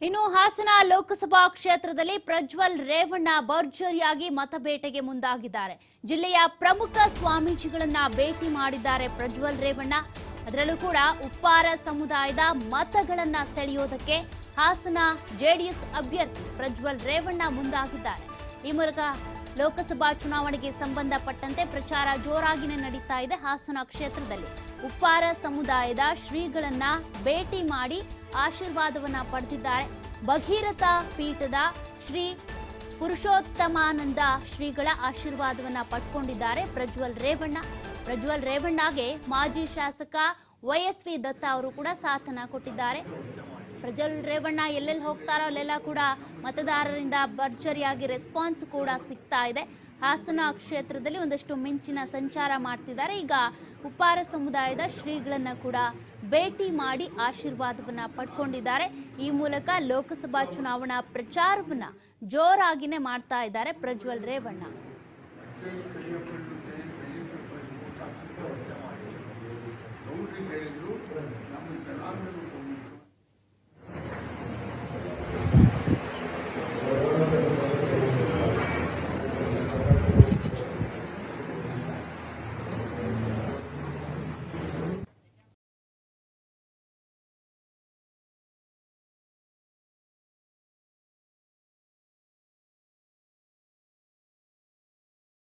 ಇನ್ನು ಹಾಸನ ಲೋಕಸಭಾ ಕ್ಷೇತ್ರದಲ್ಲಿ ಪ್ರಜ್ವಲ್ ರೇವಣ್ಣ ಭರ್ಜರಿಯಾಗಿ ಮತಬೇಟೆಗೆ ಮುಂದಾಗಿದ್ದಾರೆ. ಜಿಲ್ಲೆಯ ಪ್ರಮುಖ ಸ್ವಾಮೀಜಿಗಳನ್ನ ಭೇಟಿ ಮಾಡಿದ್ದಾರೆ ಪ್ರಜ್ವಲ್ ರೇವಣ್ಣ. ಅದರಲ್ಲೂ ಕೂಡ ಉಪ್ಪಾರ ಸಮುದಾಯದ ಮತಗಳನ್ನ ಸೆಳೆಯೋದಕ್ಕೆ ಹಾಸನ ಜೆಡಿಎಸ್ ಅಭ್ಯರ್ಥಿ ಪ್ರಜ್ವಲ್ ರೇವಣ್ಣ ಮುಂದಾಗಿದ್ದಾರೆ. ಈ ಮೂಲಕ ಲೋಕಸಭಾ ಚುನಾವಣೆಗೆ ಸಂಬಂಧಪಟ್ಟಂತೆ ಪ್ರಚಾರ ಜೋರಾಗಿನೇ ನಡೀತಾ ಇದೆ. ಹಾಸನ ಕ್ಷೇತ್ರದಲ್ಲಿ ಉಪ್ಪಾರ ಸಮುದಾಯದ ಶ್ರೀಗಳನ್ನ ಭೇಟಿ ಮಾಡಿ ಆಶೀರ್ವಾದವನ್ನ ಪಡೆದಿದ್ದಾರೆ. ಭಗೀರಥ ಪೀಠದ ಶ್ರೀ ಪುರುಷೋತ್ತಮಾನಂದ ಶ್ರೀಗಳ ಆಶೀರ್ವಾದವನ್ನ ಪಡ್ಕೊಂಡಿದ್ದಾರೆ ಪ್ರಜ್ವಲ್ ರೇವಣ್ಣ. ಪ್ರಜ್ವಲ್ ರೇವಣ್ಣಗೆ ಮಾಜಿ ಶಾಸಕ ವೈಎಸ್ವಿ ದತ್ತ ಅವರು ಕೂಡ ಸಾಥನ್ನ ಕೊಟ್ಟಿದ್ದಾರೆ. ಪ್ರಜ್ವಲ್ ರೇವಣ್ಣ ಎಲ್ಲೆಲ್ಲಿ ಹೋಗ್ತಾರೋ ಅಲ್ಲೆಲ್ಲ ಕೂಡ ಮತದಾರರಿಂದ ಭರ್ಜರಿಯಾಗಿ ರೆಸ್ಪಾನ್ಸ್ ಕೂಡ ಸಿಗ್ತಾ ಇದೆ. ಹಾಸನ ಕ್ಷೇತ್ರದಲ್ಲಿ ಒಂದಷ್ಟು ಮಿಂಚಿನ ಸಂಚಾರ ಮಾಡ್ತಿದ್ದಾರೆ. ಈಗ ಉಪ್ಪಾರ ಸಮುದಾಯದ ಶ್ರೀಗಳನ್ನ ಕೂಡ ಭೇಟಿ ಮಾಡಿ ಆಶೀರ್ವಾದವನ್ನ ಪಡ್ಕೊಂಡಿದ್ದಾರೆ. ಈ ಮೂಲಕ ಲೋಕಸಭಾ ಚುನಾವಣಾ ಪ್ರಚಾರವನ್ನ ಜೋರಾಗಿನೇ ಮಾಡ್ತಾ ಇದ್ದಾರೆ ಪ್ರಜ್ವಲ್ ರೇವಣ್ಣ.